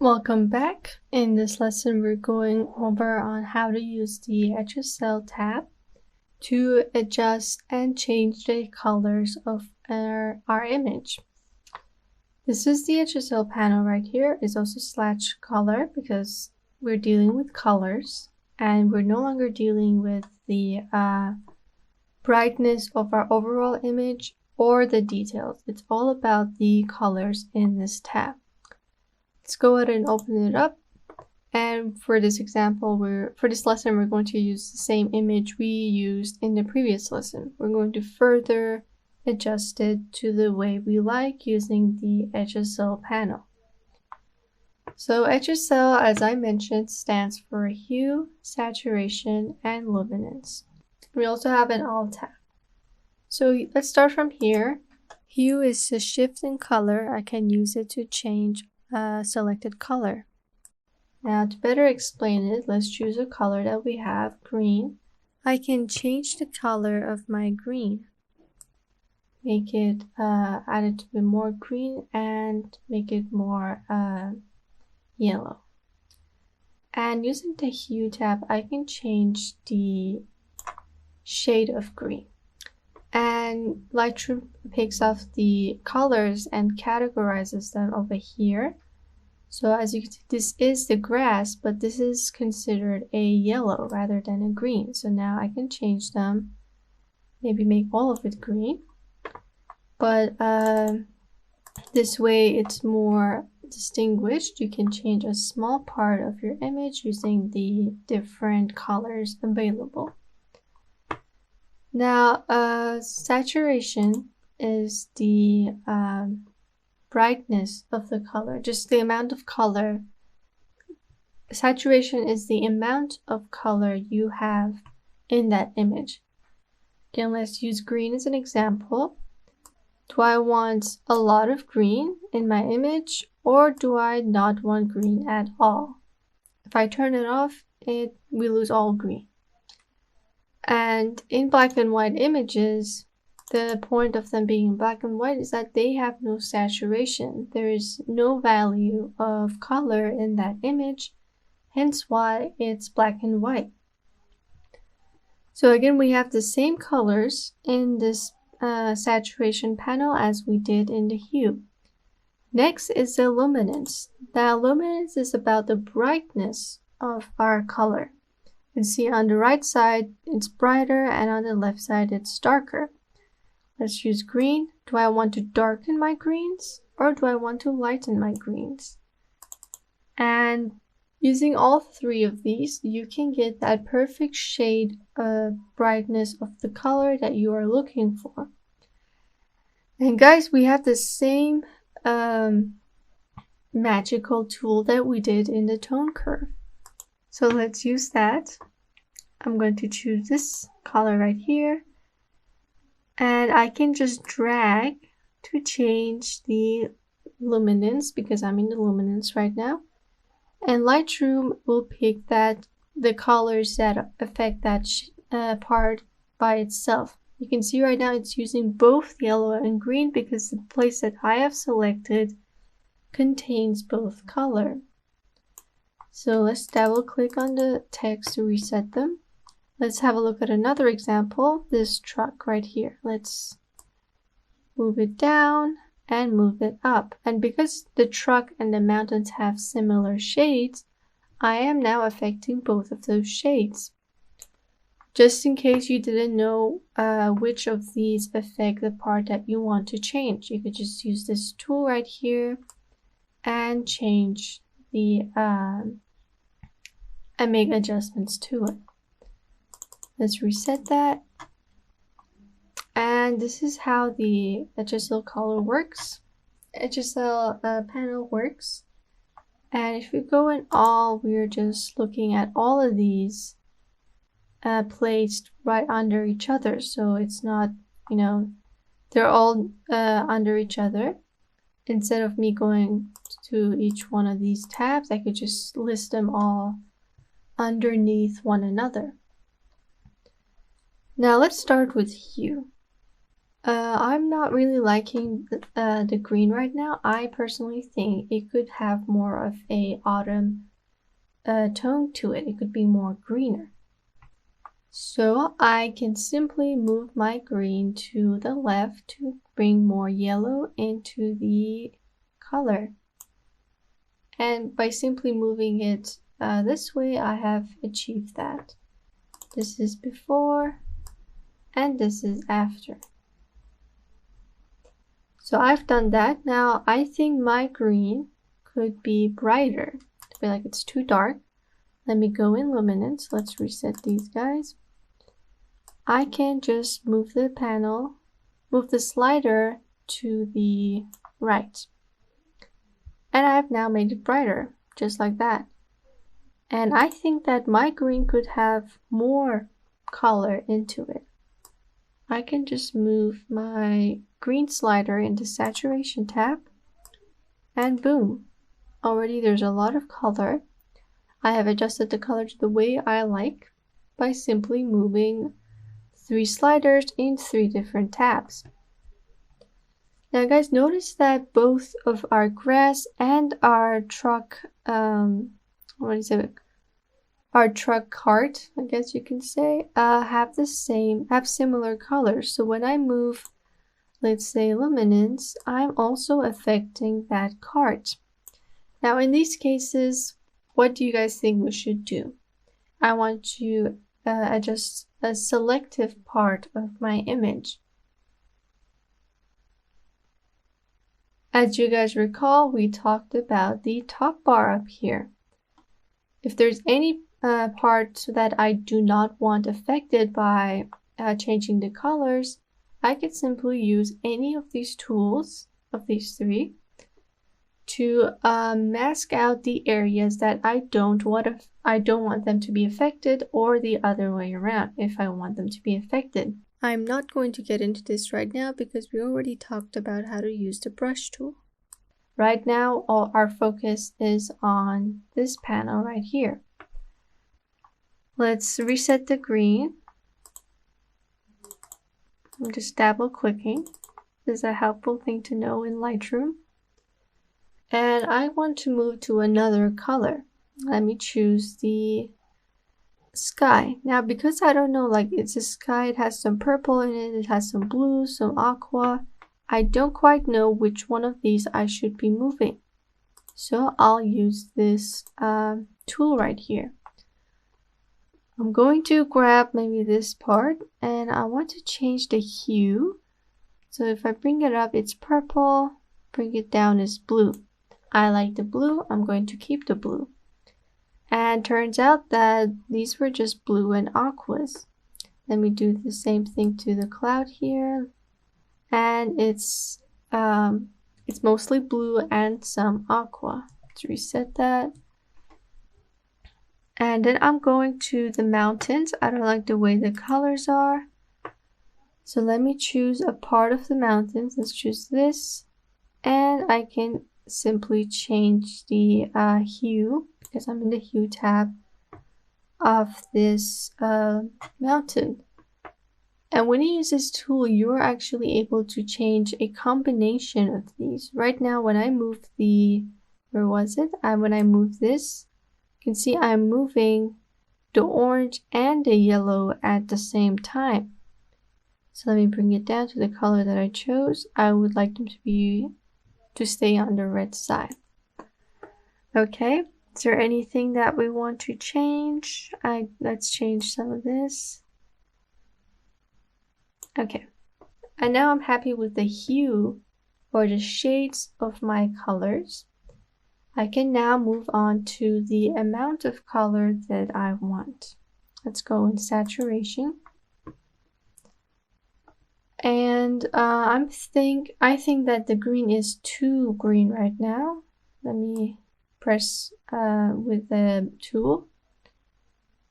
Welcome back. In this lesson, we're going over on how to use the HSL tab to adjust and change the colors of our image. This is the HSL panel right here. It's also /color because we're dealing with colors and we're no longer dealing with the brightness of our overall image or the details. It's all about the colors in this tab. Let's go ahead and open it up. And for this example, for this lesson, we're going to use the same image we used in the previous lesson. We're going to further adjust it to the way we like using the HSL panel. So HSL, as I mentioned, stands for Hue, Saturation, and Luminance. We also have an Alt tab. So let's start from here. Hue is a shift in color. I can use it to change selected color. Now to better explain it, let's choose a color that we have, green. I can change the color of my green. Make it add it to be more green and make it more yellow. And using the Hue tab, I can change the shade of green. And Lightroom picks up the colors and categorizes them over here. So as you can see, this is the grass, but this is considered a yellow rather than a green. So now I can change them, maybe make all of it green. But this way it's more distinguished. You can change a small part of your image using the different colors available. Now, saturation is the brightness of the color, just the amount of color. Saturation is the amount of color you have in that image. Again, let's use green as an example. Do I want a lot of green in my image, or do I not want green at all? If I turn it off, we lose all green. And in black and white images, the point of them being in black and white is that they have no saturation. There is no value of color in that image, hence why it's black and white. So again, we have the same colors in this saturation panel as we did in the hue. Next is the luminance. Now, luminance is about the brightness of our color. You can see on the right side, it's brighter, and on the left side, it's darker. Let's use green. Do I want to darken my greens, or do I want to lighten my greens? And using all three of these, you can get that perfect shade of brightness of the color that you are looking for. And guys, we have the same magical tool that we did in the tone curve. So let's use that. I'm going to choose this color right here. And I can just drag to change the luminance because I'm in the luminance right now. And Lightroom will pick the colors that affect that part by itself. You can see right now it's using both yellow and green because the place that I have selected contains both color. So let's double click on the text to reset them. Let's have a look at another example, this truck right here. Let's move it down and move it up. And because the truck and the mountains have similar shades, I am now affecting both of those shades. Just in case you didn't know which of these affect the part that you want to change, you could just use this tool right here and change the and make adjustments to it. Let's reset that. And this is how the HSL color works. HSL panel works. And if we go in all, we're just looking at all of these placed right under each other. So it's not, they're all under each other. Instead of me going to each one of these tabs, I could just list them all underneath one another. Now let's start with hue. I'm not really liking the green right now. I personally think it could have more of a autumn tone to it. It could be more greener. So I can simply move my green to the left to bring more yellow into the color. And by simply moving it this way, I have achieved that. This is before and this is after. So I've done that. Now I think my green could be brighter. I feel like it's too dark. Let me go in Luminance. Let's reset these guys. I can just move the panel, move the slider to the right. And I've now made it brighter, just like that. And I think that my green could have more color into it. I can just move my green slider into saturation tab, and boom, already there's a lot of color. I have adjusted the color to the way I like by simply moving 3 sliders in 3 different tabs. Now guys, notice that both of our grass and our truck, our truck cart, I guess you can say, have similar colors. So when I move, let's say Luminance, I'm also affecting that cart. Now in these cases, what do you guys think we should do? I want to adjust a selective part of my image. As you guys recall, we talked about the top bar up here. If there's any part that I do not want affected by changing the colors, I could simply use any of these tools, of these 3, to mask out the areas that I don't want them to be affected, or the other way around if I want them to be affected. I'm not going to get into this right now because we already talked about how to use the brush tool. Right now, all our focus is on this panel right here. Let's reset the green. I'm just double clicking. This is a helpful thing to know in Lightroom. And I want to move to another color. Let me choose the sky. Now, because I don't know, like, it's a sky, it has some purple in it, it has some blue, some aqua. I don't quite know which one of these I should be moving. So I'll use this tool right here. I'm going to grab maybe this part, and I want to change the hue. So if I bring it up, it's purple, bring it down is blue. I like the blue, I'm going to keep the blue. And turns out that these were just blue and aquas. Let me do the same thing to the cloud here. And it's mostly blue and some aqua. Let's reset that. And then I'm going to the mountains. I don't like the way the colors are. So let me choose a part of the mountains. Let's choose this. And I can simply change the hue, because I'm in the hue tab of this mountain. And when you use this tool, you're actually able to change a combination of these. Right now, when I move the, when I move this, you can see I'm moving the orange and the yellow at the same time. So let me bring it down to the color that I chose. I would like them to stay on the red side. Okay, is there anything that we want to change? Let's change some of this. Okay, and now I'm happy with the hue or the shades of my colors. I can now move on to the amount of color that I want. Let's go in saturation. And I think that the green is too green right now. Let me press with the tool.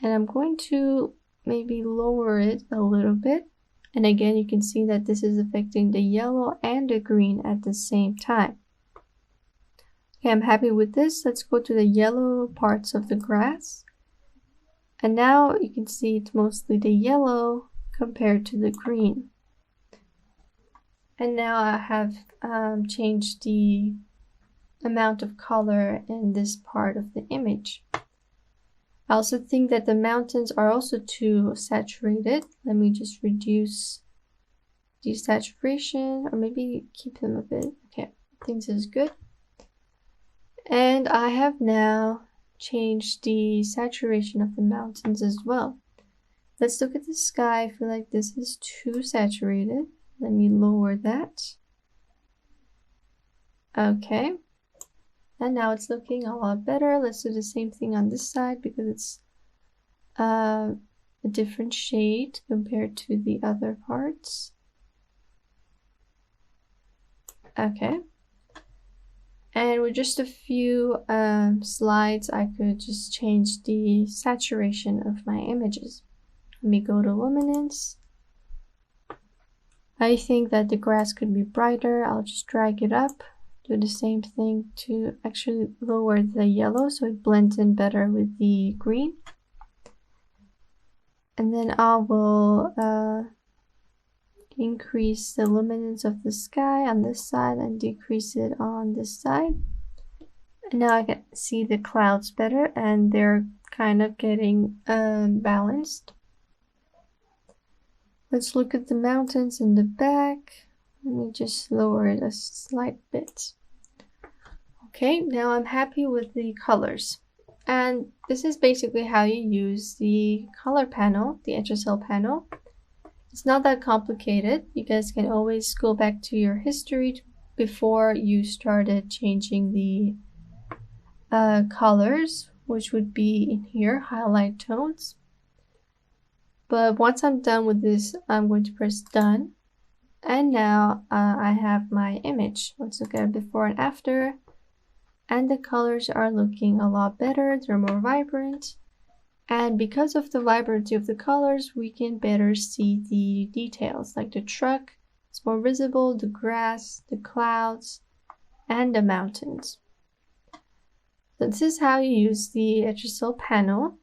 And I'm going to maybe lower it a little bit. And again, you can see that this is affecting the yellow and the green at the same time. Okay, I'm happy with this. Let's go to the yellow parts of the grass. And now you can see it's mostly the yellow compared to the green. And now I have changed the amount of color in this part of the image. I also think that the mountains are also too saturated. Let me just reduce the saturation, or maybe keep them a bit. Okay, I think this is good. And I have now changed the saturation of the mountains as well. Let's look at the sky. I feel like this is too saturated. Let me lower that. Okay. And now it's looking a lot better. Let's do the same thing on this side because it's a different shade compared to the other parts. Okay. And with just a few slides, I could just change the saturation of my images. Let me go to Luminance. I think that the grass could be brighter. I'll just drag it up. Do the same thing to actually lower the yellow so it blends in better with the green. And then I will increase the luminance of the sky on this side and decrease it on this side. And now I can see the clouds better and they're kind of getting balanced. Let's look at the mountains in the back. Let me just lower it a slight bit. Okay, now I'm happy with the colors. And this is basically how you use the color panel, the HSL panel. It's not that complicated. You guys can always go back to your history before you started changing the colors, which would be in here, highlight tones. But once I'm done with this, I'm going to press done. And now I have my image. Let's look at before and after. And the colors are looking a lot better. They're more vibrant. And because of the vibrancy of the colors, we can better see the details, like the truck. It's more visible, the grass, the clouds, and the mountains. So this is how you use the HSL panel.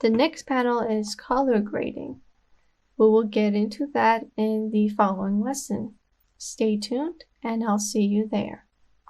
The next panel is color grading. We will get into that in the following lesson. Stay tuned, and I'll see you there.